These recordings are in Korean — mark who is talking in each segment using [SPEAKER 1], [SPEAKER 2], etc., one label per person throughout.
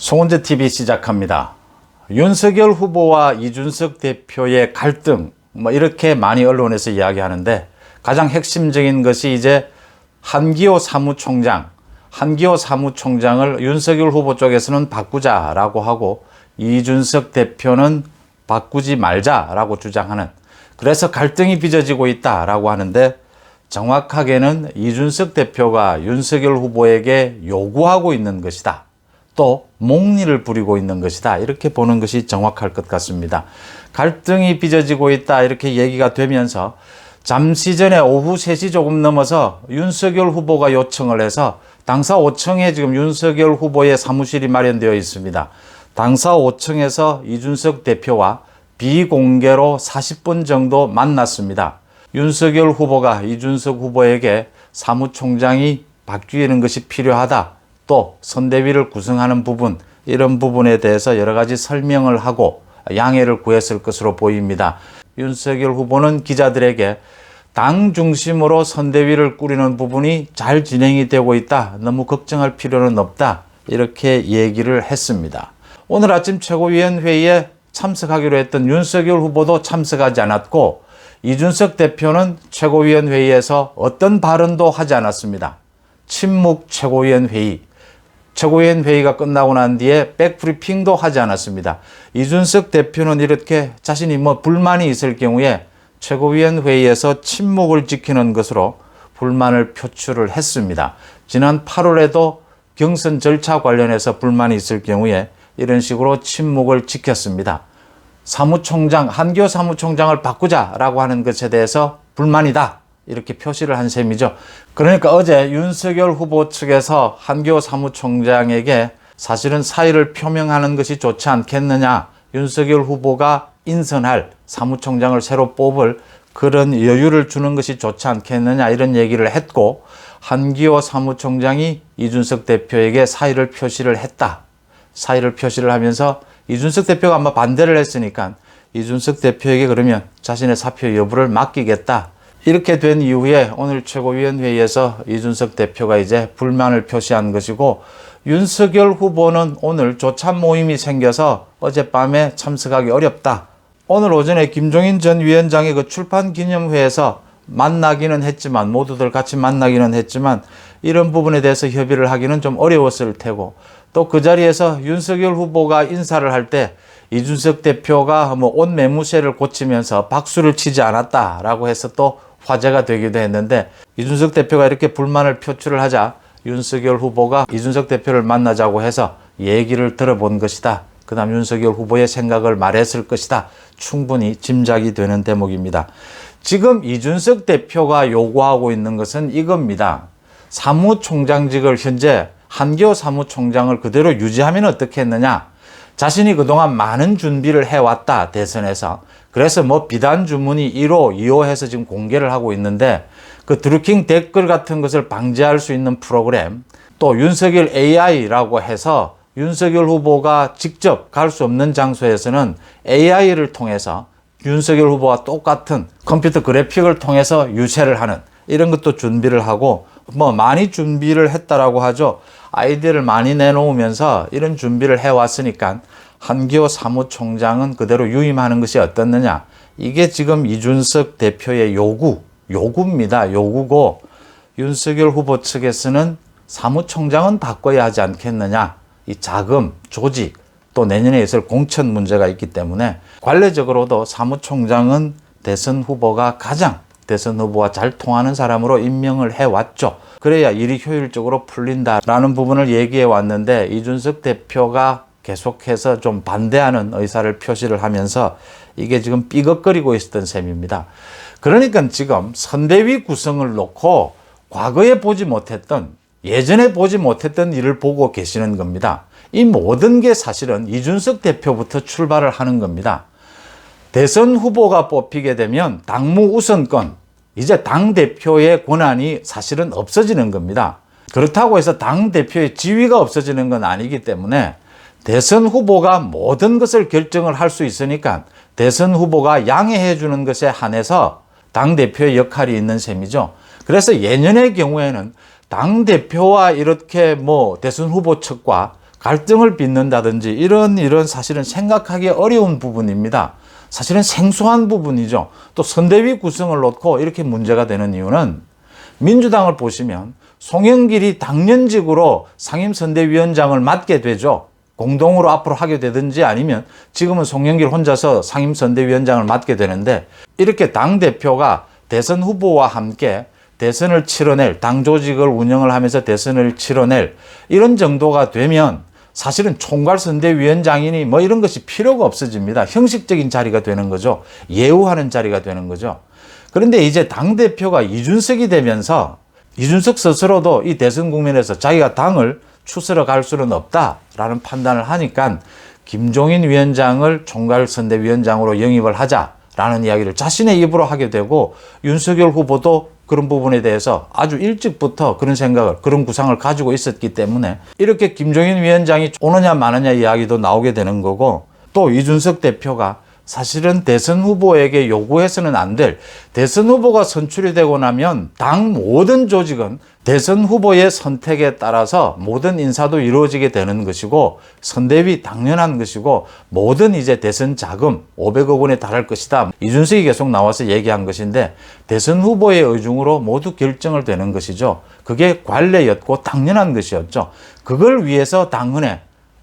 [SPEAKER 1] 송은재 TV 시작합니다. 윤석열 후보와 이준석 대표의 갈등, 이렇게 많이 언론에서 이야기하는데 가장 핵심적인 것이 이제 한기호 사무총장을 윤석열 후보 쪽에서는 바꾸자라고 하고 이준석 대표는 바꾸지 말자라고 주장하는, 그래서 갈등이 빚어지고 있다라고 하는데, 정확하게는 이준석 대표가 윤석열 후보에게 요구하고 있는 것이다, 또 몽리를 부리고 있는 것이다, 이렇게 보는 것이 정확할 것 같습니다. 갈등이 빚어지고 있다 이렇게 얘기가 되면서 잠시 전에 오후 3시 조금 넘어서 윤석열 후보가 요청을 해서 당사 5층에 지금 윤석열 후보의 사무실이 마련되어 있습니다. 당사 5층에서 이준석 대표와 비공개로 40분 정도 만났습니다. 윤석열 후보가 이준석 후보에게 사무총장이 바뀌는 것이 필요하다, 또 선대위를 구성하는 부분, 이런 부분에 대해서 여러 가지 설명을 하고 양해를 구했을 것으로 보입니다. 윤석열 후보는 기자들에게 당 중심으로 선대위를 꾸리는 부분이 잘 진행이 되고 있다, 너무 걱정할 필요는 없다, 이렇게 얘기를 했습니다. 오늘 아침 최고위원회의에 참석하기로 했던 윤석열 후보도 참석하지 않았고, 이준석 대표는 최고위원회의에서 어떤 발언도 하지 않았습니다. 침묵 최고위원회의. 최고위원회의가 끝나고 난 뒤에 백브리핑도 하지 않았습니다. 이준석 대표는 이렇게 자신이 불만이 있을 경우에 최고위원회의에서 침묵을 지키는 것으로 불만을 표출을 했습니다. 지난 8월에도 경선 절차 관련해서 불만이 있을 경우에 이런 식으로 침묵을 지켰습니다. 한기호 사무총장을 바꾸자라고 하는 것에 대해서 불만이다, 이렇게 표시를 한 셈이죠. 그러니까 어제 윤석열 후보 측에서 한기호 사무총장에게 사실은 사의를 표명하는 것이 좋지 않겠느냐, 윤석열 후보가 인선할 사무총장을 새로 뽑을 그런 여유를 주는 것이 좋지 않겠느냐, 이런 얘기를 했고, 한기호 사무총장이 이준석 대표에게 사의를 표시를 했다. 사의를 표시를 하면서 이준석 대표가 아마 반대를 했으니까 이준석 대표에게 그러면 자신의 사표 여부를 맡기겠다, 이렇게 된 이후에 오늘 최고위원회의에서 이준석 대표가 이제 불만을 표시한 것이고, 윤석열 후보는 오늘 조참 모임이 생겨서 어젯밤에 참석하기 어렵다. 오늘 오전에 김종인 전 위원장의 그 출판 기념회에서 만나기는 했지만, 모두들 같이 만나기는 했지만 이런 부분에 대해서 협의를 하기는 좀 어려웠을 테고, 또 그 자리에서 윤석열 후보가 인사를 할 때 이준석 대표가 옷 매무새를 고치면서 박수를 치지 않았다라고 해서 또 화제가 되기도 했는데, 이준석 대표가 이렇게 불만을 표출을 하자 윤석열 후보가 이준석 대표를 만나자고 해서 얘기를 들어본 것이다, 그 다음 윤석열 후보의 생각을 말했을 것이다, 충분히 짐작이 되는 대목입니다. 지금 이준석 대표가 요구하고 있는 것은 이겁니다. 사무총장직을 현재 한기호 사무총장을 그대로 유지하면 어떻겠느냐. 자신이 그동안 많은 준비를 해왔다, 대선에서. 그래서 비단 주문이 1호, 2호 해서 지금 공개를 하고 있는데, 그 드루킹 댓글 같은 것을 방지할 수 있는 프로그램, 또 윤석열 AI라고 해서 윤석열 후보가 직접 갈 수 없는 장소에서는 AI를 통해서 윤석열 후보와 똑같은 컴퓨터 그래픽을 통해서 유세를 하는, 이런 것도 준비를 하고, 많이 준비를 했다라고 하죠. 아이디어를 많이 내놓으면서 이런 준비를 해왔으니까 한기호 사무총장은 그대로 유임하는 것이 어떻느냐. 이게 지금 이준석 대표의 요구입니다. 요구고, 윤석열 후보 측에서는 사무총장은 바꿔야 하지 않겠느냐. 이 자금, 조직, 또 내년에 있을 공천 문제가 있기 때문에 관례적으로도 사무총장은 대선 후보가 가장 대선 후보와 잘 통하는 사람으로 임명을 해왔죠. 그래야 일이 효율적으로 풀린다라는 부분을 얘기해 왔는데, 이준석 대표가 계속해서 좀 반대하는 의사를 표시를 하면서 이게 지금 삐걱거리고 있었던 셈입니다. 그러니까 지금 선대위 구성을 놓고 과거에 보지 못했던, 예전에 보지 못했던 일을 보고 계시는 겁니다. 이 모든 게 사실은 이준석 대표부터 출발을 하는 겁니다. 대선 후보가 뽑히게 되면 당무 우선권, 이제 당대표의 권한이 사실은 없어지는 겁니다. 그렇다고 해서 당대표의 지위가 없어지는 건 아니기 때문에 대선 후보가 모든 것을 결정을 할 수 있으니까 대선 후보가 양해해 주는 것에 한해서 당대표의 역할이 있는 셈이죠. 그래서 예년의 경우에는 당대표와 이렇게 대선 후보 측과 갈등을 빚는다든지 이런 사실은 생각하기 어려운 부분입니다. 사실은 생소한 부분이죠. 또 선대위 구성을 놓고 이렇게 문제가 되는 이유는 민주당을 보시면 송영길이 당연직으로 상임선대위원장을 맡게 되죠. 공동으로 앞으로 하게 되든지 아니면 지금은 송영길 혼자서 상임선대위원장을 맡게 되는데, 이렇게 당대표가 대선 후보와 함께 대선을 치러낼, 당 조직을 운영을 하면서 대선을 치러낼 이런 정도가 되면 사실은 총괄선대위원장이니 뭐 이런 것이 필요가 없어집니다. 형식적인 자리가 되는 거죠. 예우하는 자리가 되는 거죠. 그런데 이제 당대표가 이준석이 되면서 이준석 스스로도 이 대선 국면에서 자기가 당을 추스러 갈 수는 없다라는 판단을 하니까 김종인 위원장을 총괄선대위원장으로 영입을 하자라는 이야기를 자신의 입으로 하게 되고, 윤석열 후보도 그런 부분에 대해서 아주 일찍부터 그런 생각을, 그런 구상을 가지고 있었기 때문에 이렇게 김종인 위원장이 오느냐 마느냐 이야기도 나오게 되는 거고, 또 이준석 대표가 사실은 대선 후보에게 요구해서는 안 될, 대선 후보가 선출이 되고 나면 당 모든 조직은 대선 후보의 선택에 따라서 모든 인사도 이루어지게 되는 것이고, 선대위 당연한 것이고, 모든 이제 대선 자금 500억 원에 달할 것이다. 이준석이 계속 나와서 얘기한 것인데 대선 후보의 의중으로 모두 결정을 되는 것이죠. 그게 관례였고 당연한 것이었죠. 그걸 위해서 당헌에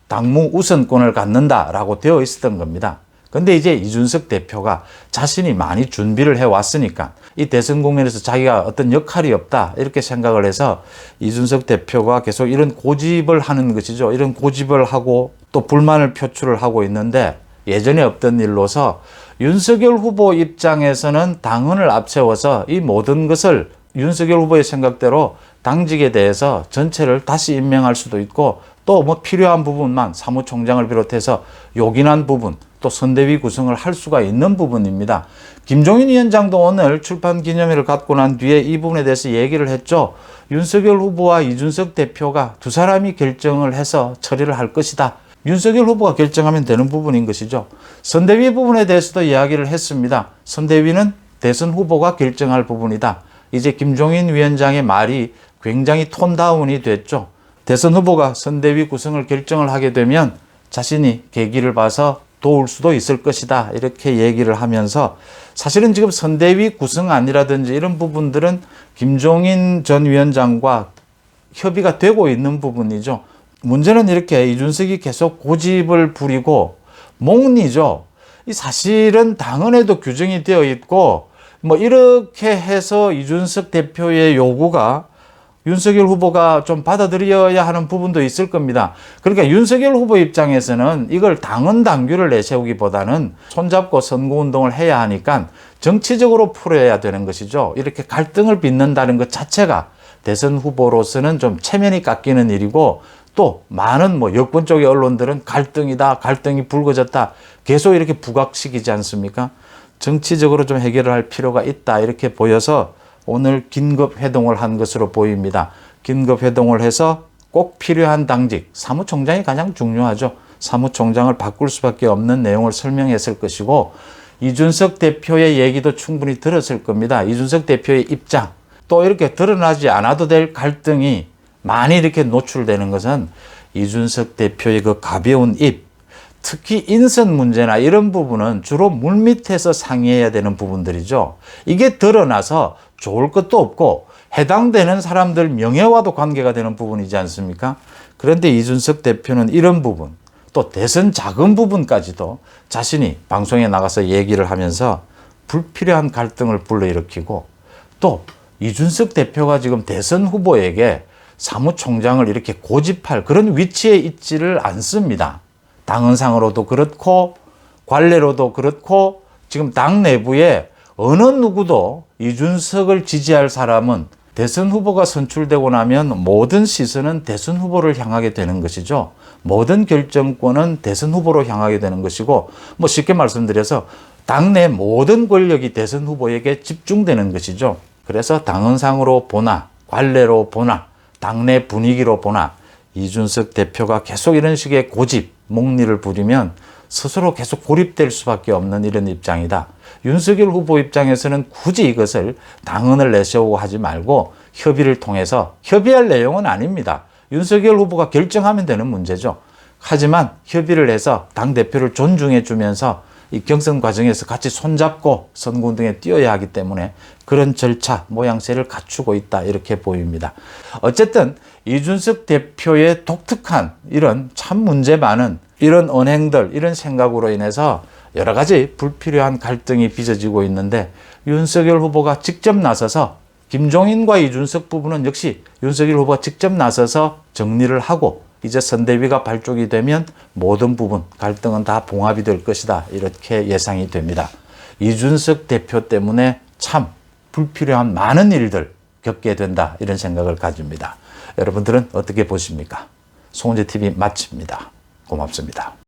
[SPEAKER 1] 당무 우선권을 갖는다라고 되어 있었던 겁니다. 근데 이제 이준석 대표가 자신이 많이 준비를 해왔으니까 이 대선 국면에서 자기가 어떤 역할이 없다 이렇게 생각을 해서 이준석 대표가 계속 이런 고집을 하는 것이죠. 이런 고집을 하고 또 불만을 표출을 하고 있는데, 예전에 없던 일로서 윤석열 후보 입장에서는 당헌을 앞세워서 이 모든 것을 윤석열 후보의 생각대로 당직에 대해서 전체를 다시 임명할 수도 있고, 또 뭐 필요한 부분만 사무총장을 비롯해서 요긴한 부분, 또 선대위 구성을 할 수가 있는 부분입니다. 김종인 위원장도 오늘 출판 기념회를 갖고 난 뒤에 이 부분에 대해서 얘기를 했죠. 윤석열 후보와 이준석 대표가 두 사람이 결정을 해서 처리를 할 것이다. 윤석열 후보가 결정하면 되는 부분인 것이죠. 선대위 부분에 대해서도 이야기를 했습니다. 선대위는 대선 후보가 결정할 부분이다. 이제 김종인 위원장의 말이 굉장히 톤다운이 됐죠. 대선 후보가 선대위 구성을 결정을 하게 되면 자신이 계기를 봐서 도울 수도 있을 것이다 이렇게 얘기를 하면서, 사실은 지금 선대위 구성안이라든지 이런 부분들은 김종인 전 위원장과 협의가 되고 있는 부분이죠. 문제는 이렇게 이준석이 계속 고집을 부리고 몽리죠. 이 사실은 당헌에도 규정이 되어 있고 뭐 이렇게 해서 이준석 대표의 요구가 윤석열 후보가 좀 받아들여야 하는 부분도 있을 겁니다. 그러니까 윤석열 후보 입장에서는 이걸 당헌 당규를 내세우기보다는 손잡고 선거운동을 해야 하니까 정치적으로 풀어야 되는 것이죠. 이렇게 갈등을 빚는다는 것 자체가 대선 후보로서는 좀 체면이 깎이는 일이고, 또 많은 뭐 여권 쪽의 언론들은 갈등이다, 갈등이 불거졌다 계속 이렇게 부각시키지 않습니까? 정치적으로 좀 해결을 할 필요가 있다 이렇게 보여서 오늘 긴급 회동을 한 것으로 보입니다. 긴급 회동을 해서 꼭 필요한 당직, 사무총장이 가장 중요하죠. 사무총장을 바꿀 수밖에 없는 내용을 설명했을 것이고, 이준석 대표의 얘기도 충분히 들었을 겁니다. 이준석 대표의 입장, 또 이렇게 드러나지 않아도 될 갈등이 많이 이렇게 노출되는 것은 이준석 대표의 그 가벼운 입, 특히 인선 문제나 이런 부분은 주로 물밑에서 상의해야 되는 부분들이죠. 이게 드러나서 좋을 것도 없고 해당되는 사람들 명예와도 관계가 되는 부분이지 않습니까? 그런데 이준석 대표는 이런 부분, 또 대선 자금 부분까지도 자신이 방송에 나가서 얘기를 하면서 불필요한 갈등을 불러일으키고, 또 이준석 대표가 지금 대선 후보에게 사무총장을 이렇게 고집할 그런 위치에 있지를 않습니다. 당헌상으로도 그렇고 관례로도 그렇고 지금 당 내부에 어느 누구도 이준석을 지지할 사람은 대선 후보가 선출되고 나면 모든 시선은 대선 후보를 향하게 되는 것이죠. 모든 결정권은 대선 후보로 향하게 되는 것이고, 뭐 쉽게 말씀드려서 당내 모든 권력이 대선 후보에게 집중되는 것이죠. 그래서 당헌상으로 보나 관례로 보나 당내 분위기로 보나 이준석 대표가 계속 이런 식의 고집, 몽리를 부리면 스스로 계속 고립될 수밖에 없는 이런 입장이다. 윤석열 후보 입장에서는 굳이 이것을 당헌을 내세우고 하지 말고 협의를 통해서, 협의할 내용은 아닙니다. 윤석열 후보가 결정하면 되는 문제죠. 하지만 협의를 해서 당대표를 존중해 주면서 이 경선 과정에서 같이 손잡고 선거운동에 뛰어야 하기 때문에 그런 절차, 모양새를 갖추고 있다 이렇게 보입니다. 어쨌든 이준석 대표의 독특한 이런 참 문제 많은 이런 언행들, 이런 생각으로 인해서 여러 가지 불필요한 갈등이 빚어지고 있는데 윤석열 후보가 직접 나서서 김종인과 이준석 부분은 역시 윤석열 후보가 직접 나서서 정리를 하고 이제 선대위가 발족이 되면 모든 부분 갈등은 다 봉합이 될 것이다 이렇게 예상이 됩니다. 이준석 대표 때문에 참 불필요한 많은 일들 겪게 된다 이런 생각을 가집니다. 여러분들은 어떻게 보십니까? 송은재TV 마칩니다. 고맙습니다.